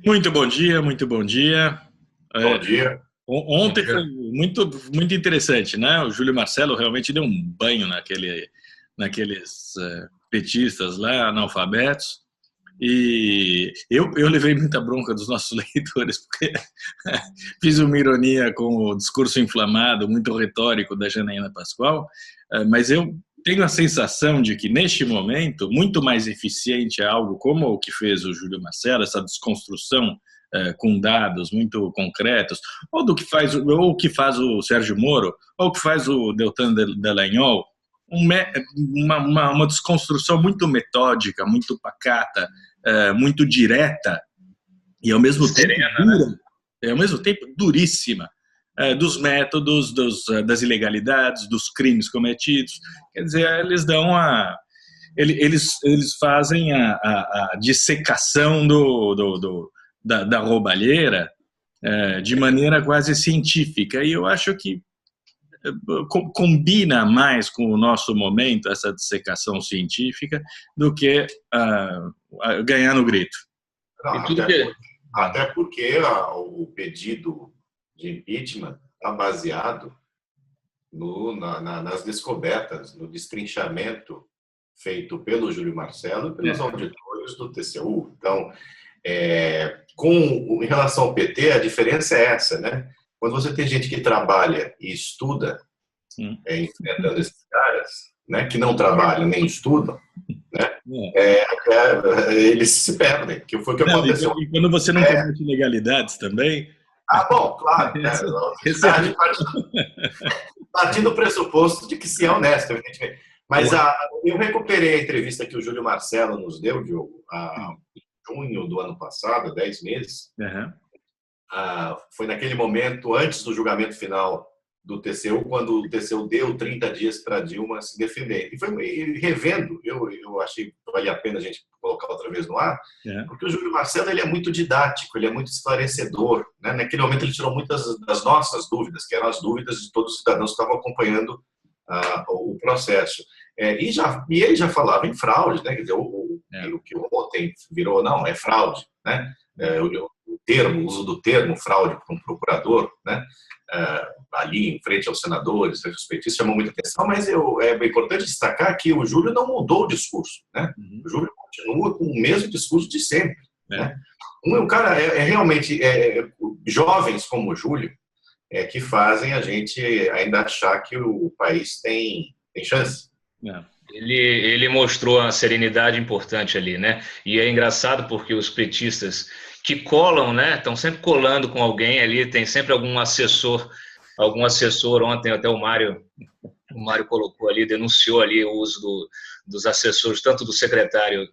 Muito bom dia, muito bom dia. É, Bom dia. Bom Ontem foi dia. muito interessante, né? O Júlio Marcelo realmente deu um banho naqueles petistas lá, analfabetos. E eu levei muita bronca dos nossos leitores, porque fiz uma ironia com o discurso inflamado, muito retórico da Janaína Pascoal, mas eu tenho a sensação de que, neste momento, muito mais eficiente é algo como o que fez o Júlio Marcelo, essa desconstrução com dados muito concretos, ou do que faz, ou o que faz o Sérgio Moro, ou o que faz o Deltan Dallagnol, uma desconstrução muito metódica, muito pacata, muito direta e ao mesmo tempo Serena, né? dura, ao mesmo tempo duríssima, dos métodos, das ilegalidades, dos crimes cometidos. Quer dizer, eles fazem a dissecação da roubalheira de maneira quase científica. E eu acho que combina mais com o nosso momento essa dissecação científica do que ganhar no grito. Não, E tudo que. até porque o pedido de impeachment está baseado nas descobertas, no destrinchamento feito pelo Júlio Marcelo e pelos auditores do TCU. Então, em relação ao PT, a diferença é essa, né? Quando você tem gente que trabalha e estuda, enfrentando esses caras, né, que não trabalham nem estudam, né, eles se perdem, que foi o que aconteceu. E quando você não comete ilegalidades também. Bom, claro, né? Partindo do pressuposto de que se é honesto, evidentemente. Mas eu recuperei a entrevista que o Júlio Marcelo nos deu, Diogo, em junho do ano passado, 10 meses. Uhum. Foi naquele momento, antes do julgamento final do TCU, quando o TCU deu 30 dias para Dilma se defender. E revendo, eu achei que valia a pena a gente colocar outra vez no ar, porque o Júlio Marcelo ele é muito didático, ele é muito esclarecedor. Né? Naquele momento ele tirou muitas das nossas dúvidas, que eram as dúvidas de todos os cidadãos que estavam acompanhando o processo. E ele já falava em fraude, né? Quer dizer, o que ontem virou, não, é fraude. Né? O uso do termo fraude para um procurador, né? Ali em frente aos senadores, aos petistas, chamou muita atenção, mas é importante destacar que o Júlio não mudou o discurso. Né? O Júlio continua com o mesmo discurso de sempre. Né? Um cara realmente jovens como o Júlio que fazem a gente ainda achar que o país tem chance. Ele mostrou a serenidade importante ali, né? E é engraçado porque os petistas que colam, né? Estão sempre colando com alguém ali, tem sempre algum assessor ontem até o Mário colocou ali, denunciou ali o uso dos assessores, tanto do secretário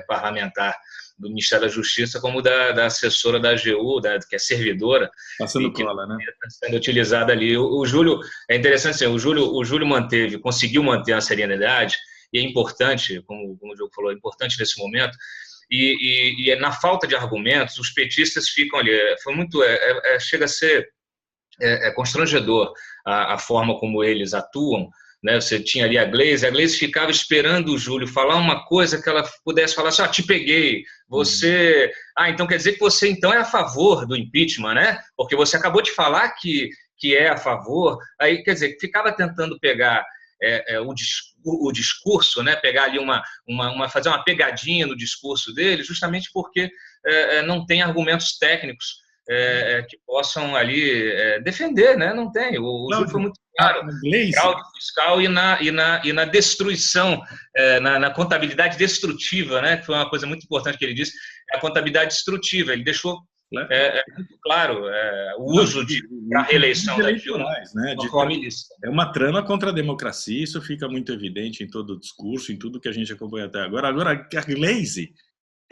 parlamentar do Ministério da Justiça, como da assessora da AGU, que é servidora. Passando cola, né? Está sendo utilizada ali. O Júlio, é interessante assim, o Júlio conseguiu manter a serenidade, e é importante, como o Diogo falou, é importante nesse momento, e na falta de argumentos, os petistas ficam ali. Chega a ser constrangedor a forma como eles atuam. Né? Você tinha ali a Gleice ficava esperando o Júlio falar uma coisa que ela pudesse falar assim, te peguei, você... então quer dizer que você então é a favor do impeachment, né? Porque você acabou de falar que é a favor, aí quer dizer, ficava tentando pegar o discurso, né? Pegar ali fazer uma pegadinha no discurso dele, justamente porque não tem argumentos técnicos que possam ali defender, né? Não tem. O Júlio foi muito claro. Fraude fiscal e na destruição, na contabilidade destrutiva, né? Que foi uma coisa muito importante que ele disse, a contabilidade destrutiva. Ele deixou muito claro o uso para a reeleição da Dilma, né? É uma trama contra a democracia, isso fica muito evidente em todo o discurso, em tudo que a gente acompanha até agora. Agora, a Gleice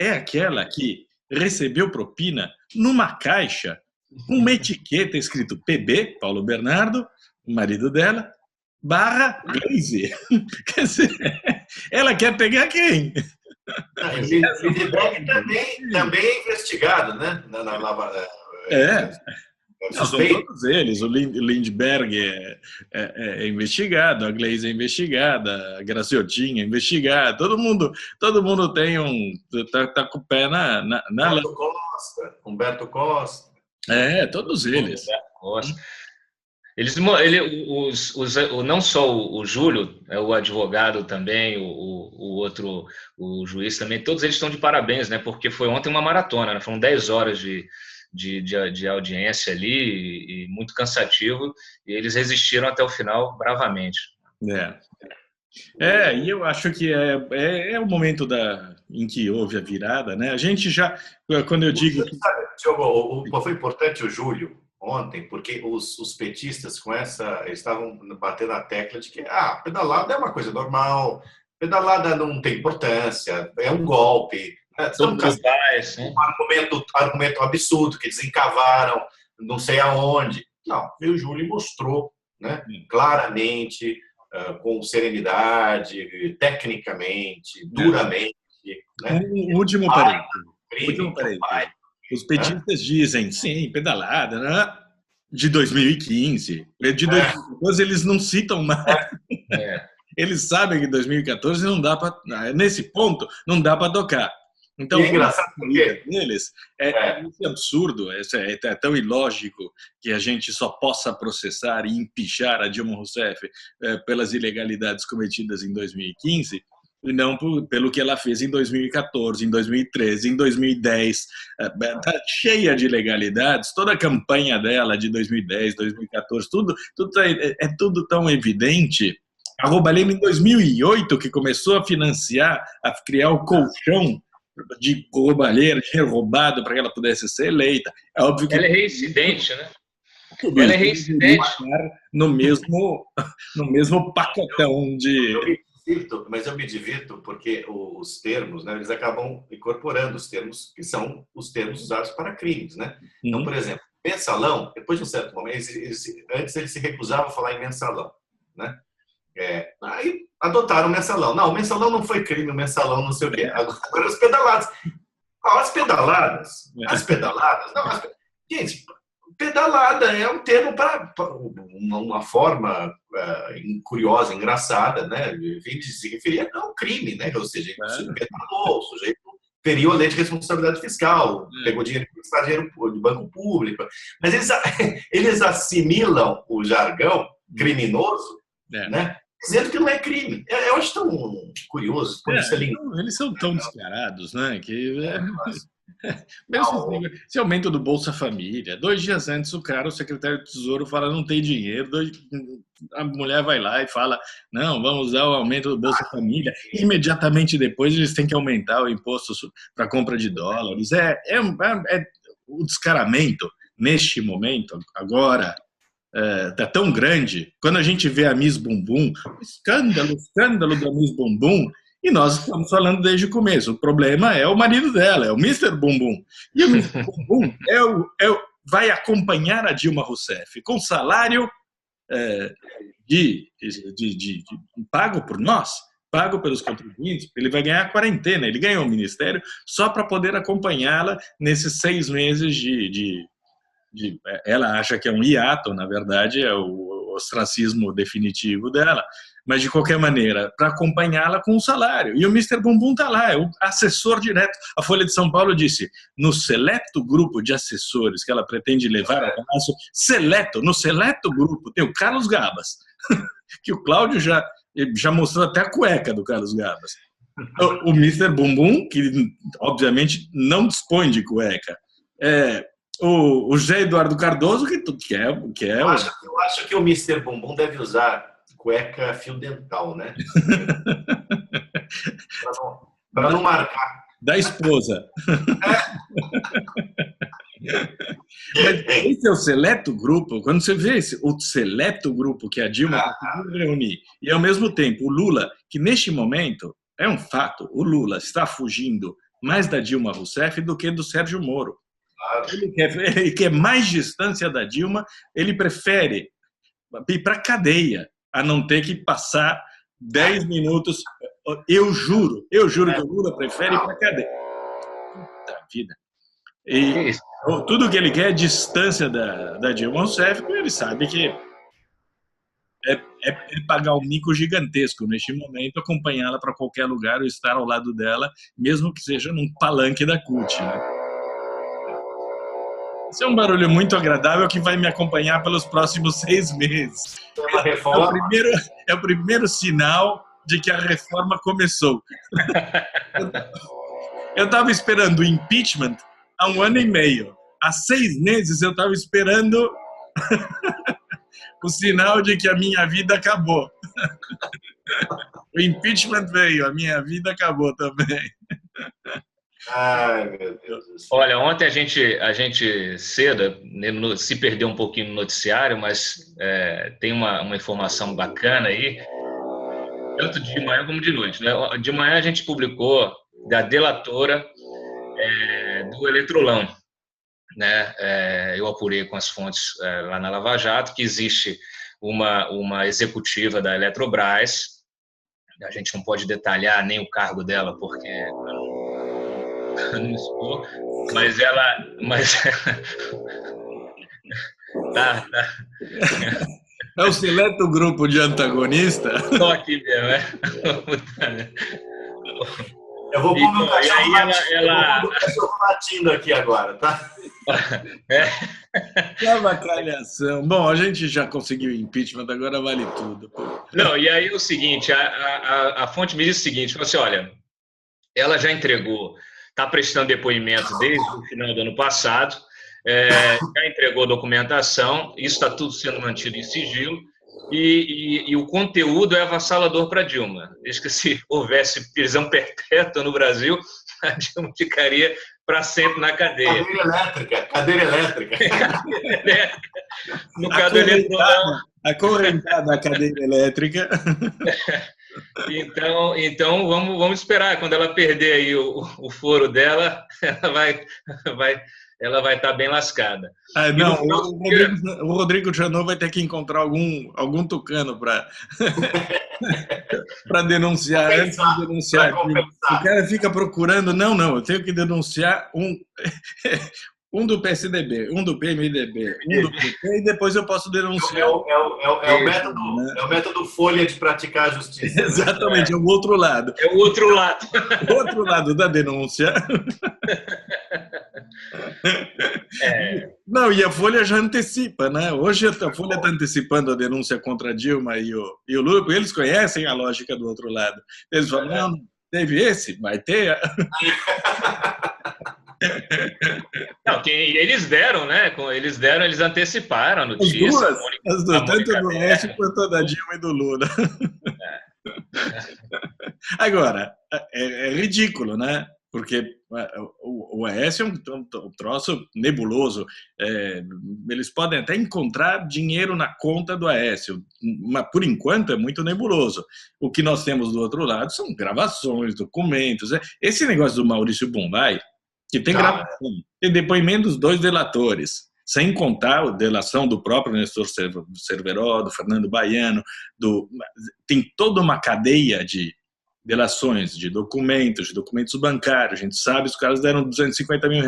é aquela que recebeu propina numa caixa com uma etiqueta escrito PB, Paulo Bernardo, o marido dela, /Gleice. Quer dizer, ela quer pegar quem? Lindbergh também é investigado, né? Não, são todos eles. O Lindbergh é investigado, a Gleisi é investigada, a Graciotin é investigada. Todo mundo tem tá com o pé na Humberto Costa. Todos eles. Não só o Júlio, o advogado também, o outro, o juiz também, todos eles estão de parabéns, né? Porque foi ontem uma maratona, né? Foram 10 horas de audiência ali, e muito cansativo, e eles resistiram até o final bravamente. E eu acho que é o momento em que houve a virada, né? A gente já, quando eu digo... Diogo, foi importante o Júlio ontem, porque os petistas eles estavam batendo a tecla de que pedalada é uma coisa normal, pedalada não tem importância, é um golpe, argumento absurdo que desencavaram não sei aonde. Não, e o Júlio mostrou, né, claramente, com serenidade, tecnicamente, duramente, né? Último parênteses. Os petistas dizem, sim, pedalada, né? De 2015. De 2014 eles não citam mais. Eles sabem que 2014 não dá para... Nesse ponto, não dá para tocar. Então, é engraçado porque deles é absurdo, é tão ilógico que a gente só possa processar e empichar a Dilma Rousseff pelas ilegalidades cometidas em 2015, e não pelo que ela fez em 2014, em 2013, em 2010. Está cheia de ilegalidades, toda a campanha dela de 2010, 2014, tudo tudo tão evidente. A roubalheira em 2008, que começou a financiar, a criar o colchão de roubalheira, dinheiro roubado para que ela pudesse ser eleita. É óbvio que ela é reincidente, né? Ela é reincidente. No mesmo pacotão de... Mas eu me divirto porque os termos, né, eles acabam incorporando os termos que são os termos usados para crimes, né? Então, por exemplo, mensalão, depois de um certo momento, antes eles se recusavam a falar em mensalão, né? Aí adotaram o mensalão. Não, o mensalão não foi crime, o mensalão não sei o quê. Agora as pedaladas. As pedaladas. Não, gente, pedalada é um termo para uma forma curiosa, engraçada, né? Se referia a um crime, né? Ou seja, ele pedalou, o sujeito feriu a lei de responsabilidade fiscal, pegou dinheiro de banco público. Mas eles assimilam o jargão criminoso, né? Dizendo que não é crime. Eu acho tão curioso. Eles são tão descarados, né? Que mesmo esse aumento do Bolsa Família, 2 dias antes o secretário do Tesouro fala não tem dinheiro, a mulher vai lá e fala não, vamos usar o aumento do Bolsa Família, e imediatamente depois eles têm que aumentar o imposto para compra de dólares. O descaramento neste momento, agora, tá tão grande. Quando a gente vê a Miss Bumbum, o escândalo da Miss Bumbum, e nós estamos falando desde o começo. O problema é o marido dela, é o Mr. Bumbum. E o Mr. Bumbum vai acompanhar a Dilma Rousseff com salário pago por nós, pago pelos contribuintes. Ele vai ganhar a quarentena, ele ganhou o ministério só para poder acompanhá-la nesses 6 meses ela acha que é um hiato, na verdade é o ostracismo definitivo dela, mas de qualquer maneira, para acompanhá-la com um salário. E o Mr. Bumbum está lá, é o assessor direto. A Folha de São Paulo disse, no seleto grupo de assessores que ela pretende levar ao Palácio, no seleto grupo tem o Carlos Gabas, que o Cláudio já mostrou até a cueca do Carlos Gabas. O Mr. Bumbum, que obviamente não dispõe de cueca, o José Eduardo Cardoso, que é eu acho que o Mr. Bumbum deve usar cueca fio dental, né? Para não marcar. Da esposa. Mas esse é o seleto grupo. Quando você vê o seleto grupo que a Dilma conseguiu reunir, e ao mesmo tempo o Lula, que neste momento é um fato, o Lula está fugindo mais da Dilma Rousseff do que do Sérgio Moro. Ele quer mais distância da Dilma, ele prefere ir para a cadeia a não ter que passar 10 minutos. Eu juro que o Lula prefere ir para a cadeia. Puta vida. E tudo que ele quer é distância da Dilma Rousseff, porque ele sabe que é pagar um mico gigantesco neste momento, acompanhá-la para qualquer lugar ou estar ao lado dela, mesmo que seja num palanque da CUT, né? Esse é um barulho muito agradável que vai me acompanhar pelos próximos 6 meses. É o primeiro sinal de que a reforma começou. Eu estava esperando o impeachment há 1 ano e meio. Há 6 meses eu estava esperando o sinal de que a minha vida acabou. O impeachment veio, a minha vida acabou também. Ai, meu Deus do céu. Olha, ontem a gente cedo se perdeu um pouquinho no noticiário, mas tem uma informação bacana aí, tanto de manhã como de noite, né? De manhã a gente publicou da delatora do Eletrolão, né? Eu apurei com as fontes lá na Lava Jato que existe uma executiva da Eletrobras. A gente não pode detalhar nem o cargo dela porque não expor, mas tá. É o seleto grupo de antagonista. Só aqui mesmo, Eu vou pôr meu cachorro latindo aqui agora, tá? Que avacalhação. Bom, a gente já conseguiu impeachment, agora vale tudo. Pô. Não, e aí o seguinte, a fonte me disse o seguinte, falou assim, olha, ela já entregou, está prestando depoimento desde o final do ano passado, já entregou documentação, isso está tudo sendo mantido em sigilo, e o conteúdo é avassalador para Dilma. Diz que se houvesse prisão perpétua no Brasil, a Dilma ficaria para sempre na cadeia. Cadeira elétrica. No caso do Eletrolão. Acorrentada a cadeira elétrica. Então vamos esperar. Quando ela perder aí o foro dela, ela vai estar bem lascada. Não, o Rodrigo Janot vai ter que encontrar algum tucano para denunciar antes de denunciar. O cara fica procurando, não, eu tenho que denunciar um do PSDB, um do PMDB, um do PT, e depois eu posso denunciar. É o método Folha de praticar a justiça. Exatamente, é o outro lado. É o outro lado. O outro lado da denúncia. Não, e a Folha já antecipa, né? Hoje a Folha está antecipando a denúncia contra a Dilma e o Lula, porque eles conhecem a lógica do outro lado. Eles falam, não, teve esse, vai ter. Não, eles deram, né? Eles anteciparam a notícia. As duas, tanto do Oeste quanto da Dilma e do Lula. Agora, é ridículo, né? Porque o Aécio é um troço nebuloso. Eles podem até encontrar dinheiro na conta do Aécio, mas por enquanto é muito nebuloso. O que nós temos do outro lado são gravações, documentos. Esse negócio do Maurício Bonlai, que tem gravação, tem depoimento dos 2 delatores, sem contar a delação do próprio Nestor Cerveró, do Fernando Baiano, tem toda uma cadeia de delações, de documentos bancários. A gente sabe, os caras deram R$250 mil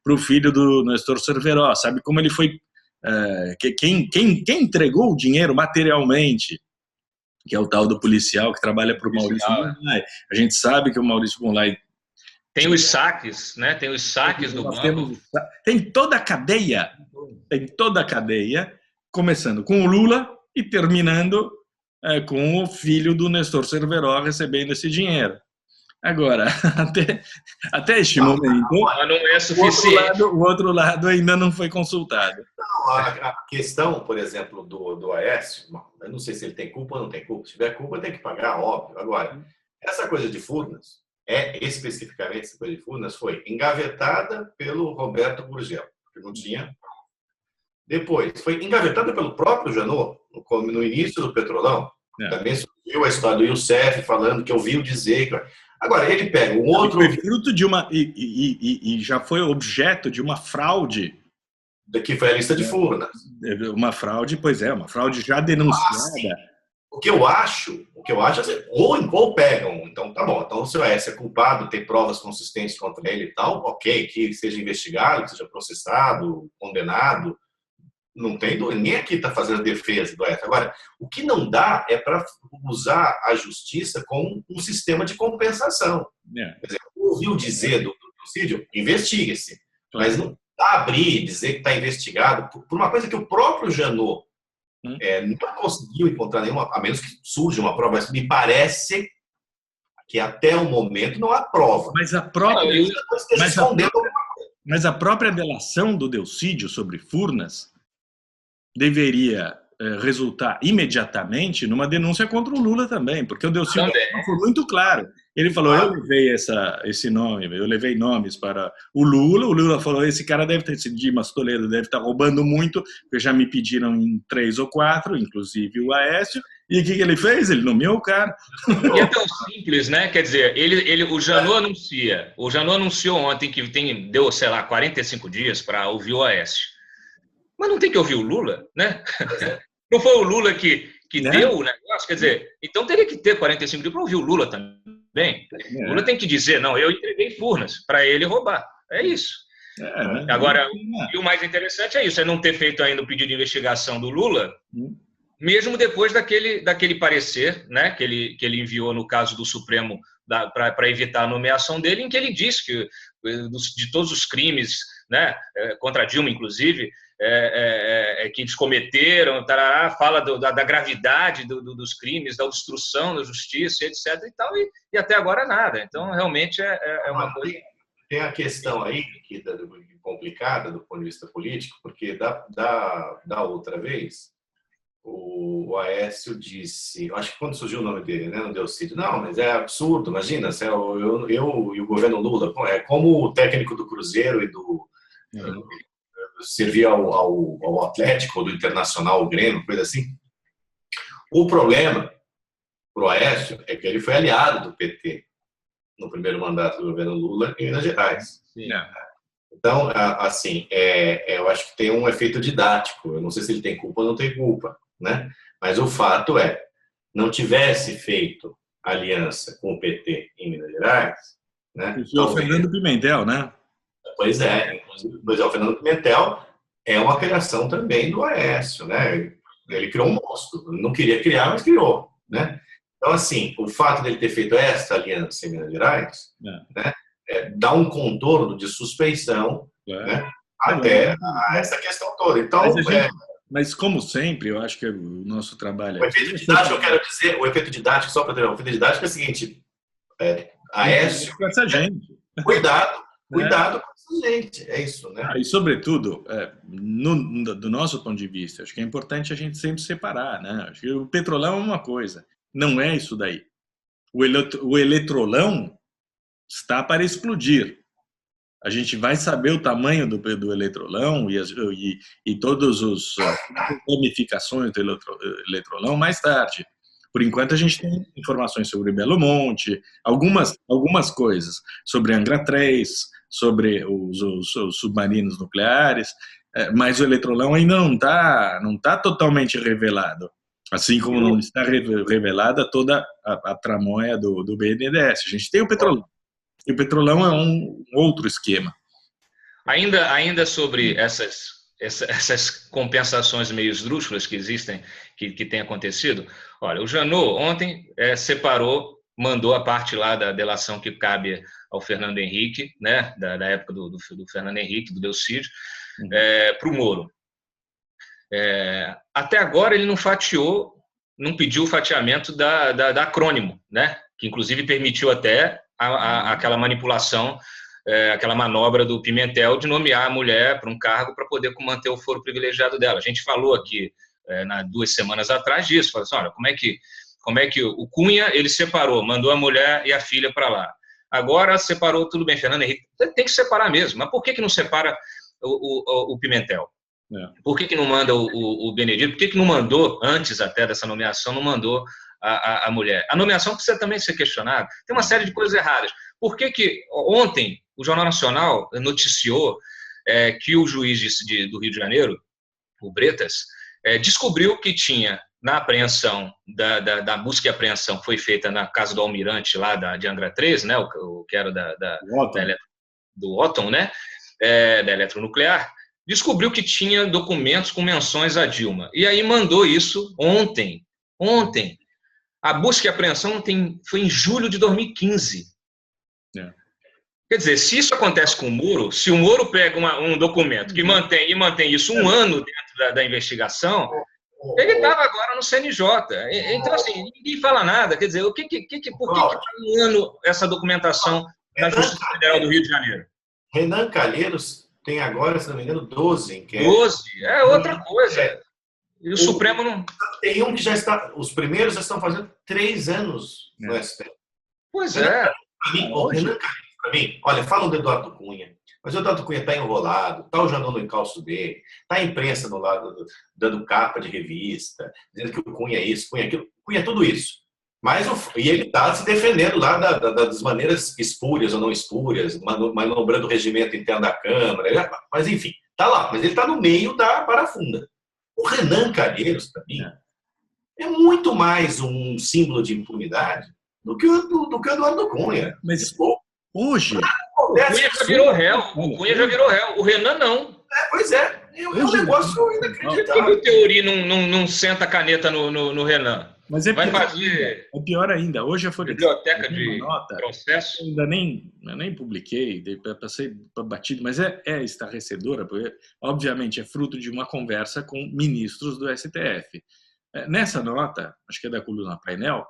para o filho do Nestor Cerveró, sabe como ele foi, quem entregou o dinheiro materialmente, que é o tal do policial que trabalha para o Maurício Bonlai. A gente sabe que o Maurício Bonlai tem os saques, né? Tem os saques do banco. Tem toda a cadeia, começando com o Lula e terminando com o filho do Nestor Cerveró recebendo esse dinheiro. Agora, até este momento, não é suficiente. O outro lado ainda não foi consultado. Não, a questão, por exemplo, do Aécio, eu não sei se ele tem culpa ou não tem culpa. Se tiver culpa, tem que pagar, óbvio. Agora, essa coisa de Furnas, especificamente essa coisa de Furnas, foi engavetada pelo Roberto Gurgel, que não tinha. Depois, foi engavetada pelo próprio Janot, no início do Petrolão. Também surgiu a história do Youssef falando que ouviu dizer. Agora, ele pega um outro. Foi fruto de uma. E já foi objeto de uma fraude. Que foi a lista de Furnas. Uma fraude, pois uma fraude já denunciada O que eu acho é assim, ou pegam, então tá bom, então se o Aécio é culpado, tem provas consistentes contra ele e tal, ok, que seja investigado, que seja processado, condenado, não tem dúvida, ninguém aqui está fazendo defesa do Aécio. Agora, o que não dá é para usar a justiça como um sistema de compensação. Quer dizer, ouviu dizer do suicídio, investigue-se, mas não abrir, dizer que está investigado por uma coisa que o próprio Janot não conseguiu encontrar nenhuma, a menos que surja uma prova, mas me parece que até o momento não há prova. Mas a própria delação do Delcídio sobre Furnas deveria resultar imediatamente numa denúncia contra o Lula também, porque o Delcídio foi muito claro. Ele falou, eu levei esse nome, eu levei nomes para o Lula falou, esse cara deve ter sido Dimas Toledo, deve estar roubando muito, porque já me pediram em 3 ou 4, inclusive o Aécio, e o que ele fez? Ele nomeou o cara. E é tão simples, né? Quer dizer, o Janot anunciou ontem que deu, sei lá, 45 dias para ouvir o Aécio. Mas não tem que ouvir o Lula, né? Não foi o Lula que deu o negócio? Quer dizer, então teria que ter 45 dias para ouvir o Lula também. O Lula tem que dizer, não, eu entreguei Furnas para ele roubar. É isso. Agora, e o mais interessante é isso, é não ter feito ainda o pedido de investigação do Lula, mesmo depois daquele parecer, né, que ele enviou no caso do Supremo para evitar a nomeação dele, em que ele disse que de todos os crimes, né, contra Dilma, inclusive, que eles cometeram, tarará, fala da gravidade dos crimes, da obstrução da justiça, etc. e tal, e até agora nada. Então, realmente é uma coisa... Tem a questão aí que é complicada do ponto de vista político, porque da outra vez o Aécio disse, acho que quando surgiu o nome dele, né, no Delcídio, não, mas é absurdo, imagina, eu e o governo Lula, é como o técnico do Cruzeiro e do servia ao Atlético, ou do Internacional, o Grêmio, coisa assim. O problema para o Aécio é que ele foi aliado do PT no primeiro mandato do governo Lula em Minas Gerais. Sim. Então, assim, eu acho que tem um efeito didático. Eu não sei se ele tem culpa ou não tem culpa, né? Mas o fato é, não tivesse feito aliança com o PT em Minas Gerais, né? O Fernando Pimentel, né? Pois é, o Fernando Pimentel é uma criação também do Aécio, né? Ele criou um monstro, não queria criar, mas criou, né? Então, assim, o fato dele ter feito essa aliança em Minas Gerais, né, dá um contorno de suspeição, né, até essa questão toda. Então, mas como sempre, eu acho que o nosso trabalho... O efeito didático, eu quero dizer, o efeito didático, só para ter o efeito didático é o seguinte, Aécio, com essa gente. Cuidado com essa gente, é isso, né? E, sobretudo, do nosso ponto de vista, acho que é importante a gente sempre separar, né? Acho que o Petrolão é uma coisa, não é isso daí. O Eletrolão está para explodir. A gente vai saber o tamanho do Eletrolão e todas as ramificações do Eletrolão mais tarde. Por enquanto, a gente tem informações sobre Belo Monte, algumas coisas sobre Angra 3, sobre os submarinos nucleares, mas o Eletrolão ainda não tá totalmente revelado. Assim como não está revelada toda a tramóia do BNDES. A gente tem o Petrolão. E o Petrolão é um outro esquema. Ainda sobre essas compensações meio esdrúxulas que existem, que têm acontecido, olha, o Janot ontem separou, mandou a parte lá da delação que cabe ao Fernando Henrique, né, da época do Fernando Henrique, do Delcídio, para o Moro. Até agora ele não pediu o fatiamento da acrônimo, né, que inclusive permitiu até aquela manipulação, aquela manobra do Pimentel de nomear a mulher para um cargo para poder manter o foro privilegiado dela. A gente falou aqui 2 semanas atrás disso, falou assim, olha, como é que o Cunha ele separou, mandou a mulher e a filha para lá. Agora separou, tudo bem, Fernando Henrique, tem que separar mesmo, mas por que não separa o Pimentel? Por que não manda o Benedito? Por que não mandou, antes até dessa nomeação, não mandou a mulher? A nomeação precisa também ser questionada. Tem uma série de coisas erradas. Por que ontem o Jornal Nacional noticiou que o juiz do Rio de Janeiro, o Bretas, descobriu que tinha na apreensão, da busca e apreensão que foi feita na casa do almirante lá de Angra 3, né, o que era do Otton, né, da eletronuclear, descobriu que tinha documentos com menções a Dilma. E aí mandou isso ontem. A busca e apreensão foi em julho de 2015. Quer dizer, se isso acontece com o Moro, se o Moro pega um documento que mantém isso um ano dentro da investigação, ele estava agora no CNJ. Então, assim, ninguém fala nada. Quer dizer, por que está um ano essa documentação na Justiça Federal do Rio de Janeiro? Renan Calheiros tem agora, se não me engano, 12 inquéritos. 12? É outra coisa. E o Supremo não... Tem um que já está... Os primeiros já estão fazendo 3 anos no STF. Pois é. O Renan Calheiros, para mim, olha, falam do Eduardo Cunha, mas o Eduardo Cunha está enrolado, está o Janot no encalço dele, está a imprensa do lado dando capa de revista, dizendo que o Cunha é isso, Cunha é aquilo. Cunha é tudo isso. E ele está se defendendo lá das maneiras espúrias ou não espúrias, manobrando o regimento interno da Câmara. Mas, enfim, está lá. Mas ele está no meio da parafunda. O Renan Calheiros, para mim, é muito mais um símbolo de impunidade do que o Eduardo Cunha. Mas hoje... O Cunha já virou réu. O Renan não. Pois é. É um negócio inacreditável. Por que o Teori não senta a caneta no Renan? Mas vai fazer... É pior ainda. Hoje a Folha biblioteca de processo. Ainda nem publiquei, passei batido, mas é estarrecedora, porque, obviamente, é fruto de uma conversa com ministros do STF. Nessa nota, acho que é da coluna Painel,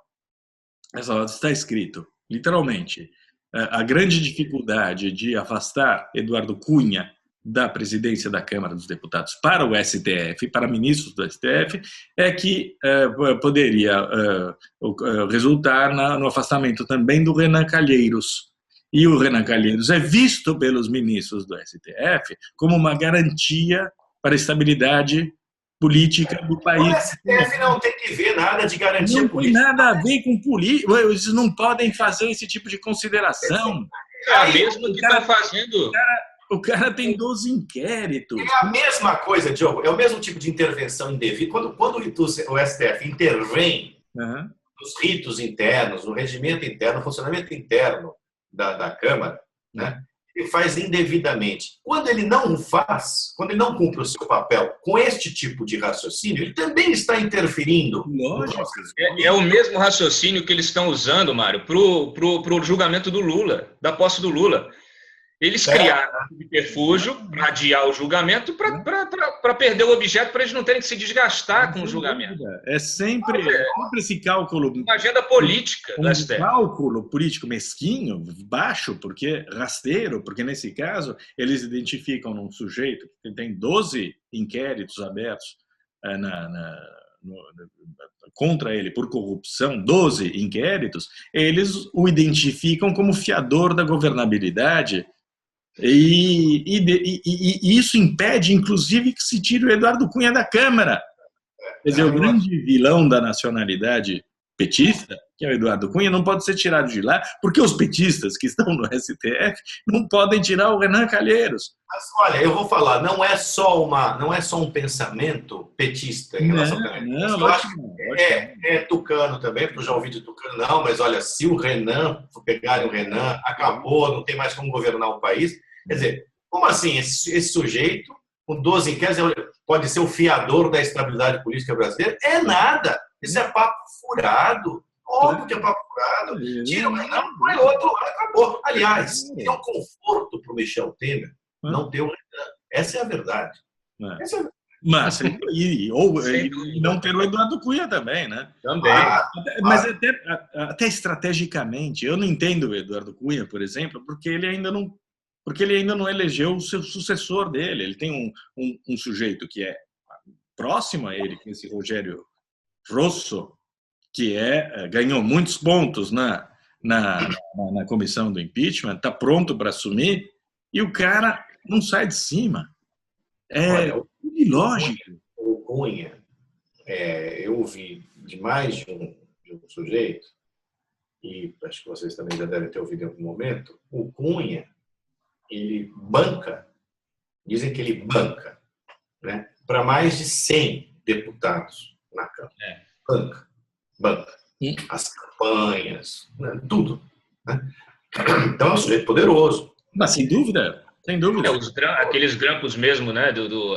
essa nota está escrito, literalmente, a grande dificuldade de afastar Eduardo Cunha da presidência da Câmara dos Deputados para o STF, para ministros do STF, é que poderia resultar no afastamento também do Renan Calheiros. E o Renan Calheiros é visto pelos ministros do STF como uma garantia para a estabilidade política do país. O STF não tem que ver nada de garantia política. Não tem nada a ver com política. Eles não podem fazer esse tipo de consideração. Mesmo que está fazendo... O cara tem 12 inquéritos. É a mesma coisa, Diogo. É o mesmo tipo de intervenção indevida. Quando o STF intervém nos ritos internos, no regimento interno, no funcionamento interno da Câmara, né, ele faz indevidamente. Quando ele não o faz, quando ele não cumpre o seu papel com este tipo de raciocínio, ele também está interferindo. Lógico. É o mesmo raciocínio que eles estão usando, Mário, para o julgamento do Lula, da posse do Lula. Eles criaram um subterfúgio para adiar o julgamento, para perder o objeto, para eles não terem que se desgastar com o julgamento. É sempre esse cálculo. Uma agenda política do STF. Cálculo político mesquinho, baixo, porque rasteiro, porque nesse caso eles identificam um sujeito que tem 12 inquéritos abertos contra ele por corrupção, 12 inquéritos, eles o identificam como fiador da governabilidade. E isso impede, inclusive, que se tire o Eduardo Cunha da Câmara. Quer dizer, o grande vilão da nacionalidade petista, que é o Eduardo Cunha, não pode ser tirado de lá, porque os petistas que estão no STF não podem tirar o Renan Calheiros. Mas, olha, eu vou falar, não é só um pensamento petista em relação a Calheiros. Eu acho que é tucano também, porque eu já ouvi de tucano, não, mas olha, se o Renan, pegarem o Renan, acabou, não tem mais como governar o país. Quer dizer, como assim esse sujeito, com 12 inquéritos, pode ser o fiador da estabilidade política brasileira? É nada. Isso é papo furado. Óbvio que é papo furado. Tira o Renan, vai outro lá, acabou. Aliás, é um conforto para o Michel Temer não ter o Renan. Essa é a verdade. Mas, e não ter o Eduardo Cunha também, né? Também. Mas até estrategicamente, eu não entendo o Eduardo Cunha, por exemplo, porque ele ainda não elegeu o seu sucessor dele. Ele tem um sujeito que é próximo a ele, que é esse Rogério Rosso, que ganhou muitos pontos na comissão do impeachment, está pronto para assumir, e o cara não sai de cima. É ilógico. O Cunha, eu ouvi de mais de um sujeito, e acho que vocês também já devem ter ouvido em algum momento, o Cunha, ele banca, dizem que ele banca, né, para mais de 100 deputados na Câmara. É. Banca. As campanhas, né? Tudo. Né? Então é um sujeito poderoso. Mas sem dúvida, sem dúvida. Aqueles grampos mesmo, né,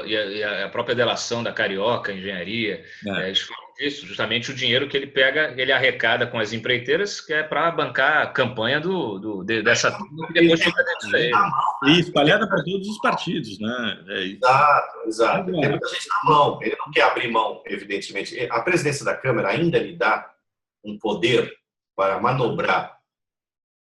e a própria delação da Carioca, Engenharia, eles falam disso, justamente o dinheiro que ele pega, ele arrecada com as empreiteiras, que é para bancar a campanha dessa turma que depois fica dentro dele. E espalhada por todos os partidos, né? Exato. Tem muita gente na mão. Ele não quer abrir mão, evidentemente. A presidência da Câmara ainda lhe dá um poder para manobrar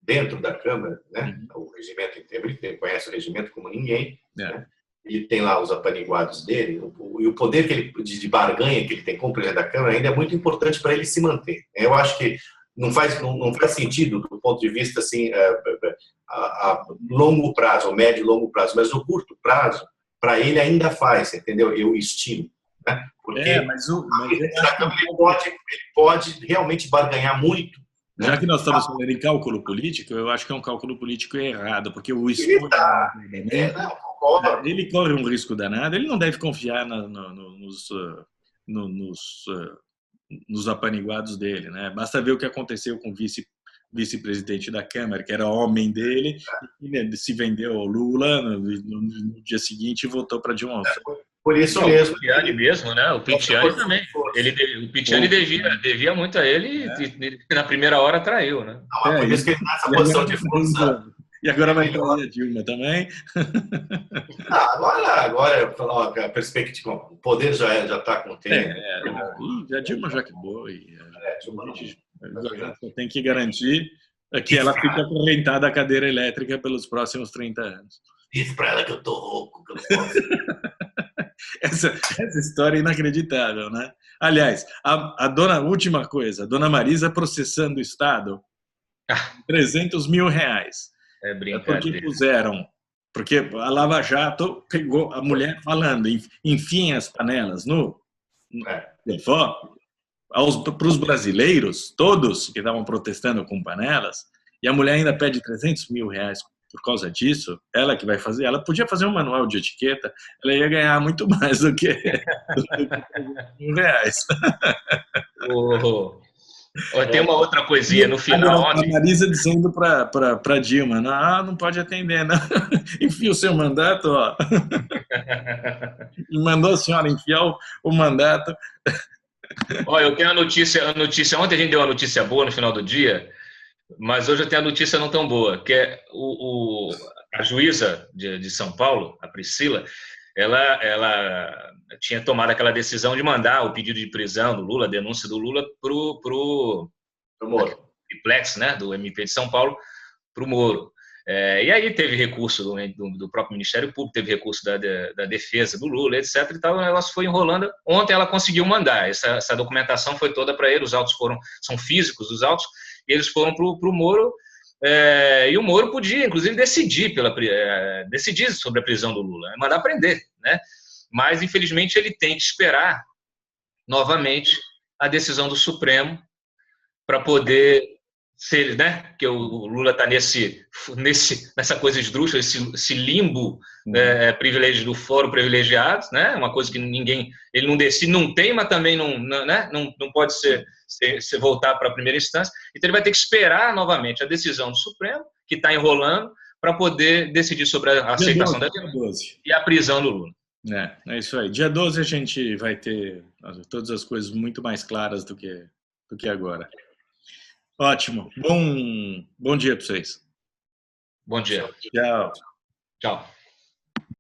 dentro da Câmara, né? O regimento inteiro, ele conhece o regimento como ninguém, né? Ele tem lá os apaniguados dele, e o poder que ele, de barganha que ele tem com o presidente da Câmara ainda é muito importante para ele se manter. Eu acho que não faz sentido do ponto de vista assim, a longo prazo, ou médio e longo prazo, mas no curto prazo, para ele ainda faz, entendeu? Eu estimo. Né? Porque ele pode realmente barganhar muito. Já que nós estamos falando em cálculo político, eu acho que é um cálculo político errado, porque o ele corre um risco danado, ele não deve confiar nos apaniguados dele, né? Basta ver o que aconteceu com o vice-presidente da Câmara, que era homem dele, e se vendeu ao Lula no dia seguinte e voltou para Dilma. Por isso mesmo. O Pittiani mesmo, né? O Pittiani também. O Pittiani devia muito a ele e na primeira hora traiu, né? Por isso que ele está nessa posição de força. E agora vai trair a Dilma também. Agora a perspectiva, o poder já está com o tempo. A Dilma já acabou. Tem que garantir que ela fique acorrentada à cadeira elétrica pelos próximos 30 anos. Diz para ela que eu tô rouco, que eu não posso. Essa história é inacreditável, né? Aliás, última coisa, a dona Marisa processando o Estado R$300 mil. É brincadeira. Porque a Lava Jato pegou a mulher falando, enfim, as panelas no para os brasileiros, todos que estavam protestando com panelas, e a mulher ainda pede R$300 mil por causa disso. Ela que vai fazer, ela podia fazer um manual de etiqueta, ela ia ganhar muito mais do que R$300 mil. Tem uma outra coisinha no final. A Marisa dizendo para Dilma, não pode atender, não. Enfia o seu mandato, ó. E mandou a senhora enfiar o mandato. Olha, eu tenho a notícia. Ontem a gente deu uma notícia boa no final do dia, mas hoje eu tenho a notícia não tão boa, que é a juíza de São Paulo, a Priscila, ela tinha tomado aquela decisão de mandar o pedido de prisão do Lula, a denúncia do Lula, pro Triplex, né, do MP de São Paulo, para o Moro. E aí teve recurso do próprio Ministério Público, teve recurso da defesa do Lula, etc. E tal, o negócio foi enrolando. Ontem ela conseguiu mandar. Essa documentação foi toda para ele, os autos são físicos, os autos, e eles foram para o Moro. E o Moro podia, inclusive, decidir sobre a prisão do Lula, mandar prender, né? Mas, infelizmente, ele tem que esperar novamente a decisão do Supremo para poder ser, né? Porque o Lula está nessa coisa esdrúxula, esse limbo privilégio do fórum privilegiado, né? Uma coisa que ele não decide, não tem, mas também não pode ser voltar para a primeira instância. Então ele vai ter que esperar novamente a decisão do Supremo, que está enrolando, para poder decidir sobre a aceitação da denúncia e a prisão do Lula. É isso aí. Dia 12 a gente vai ter todas as coisas muito mais claras do que agora. Ótimo. Bom dia para vocês. Bom dia. Tchau. Tchau.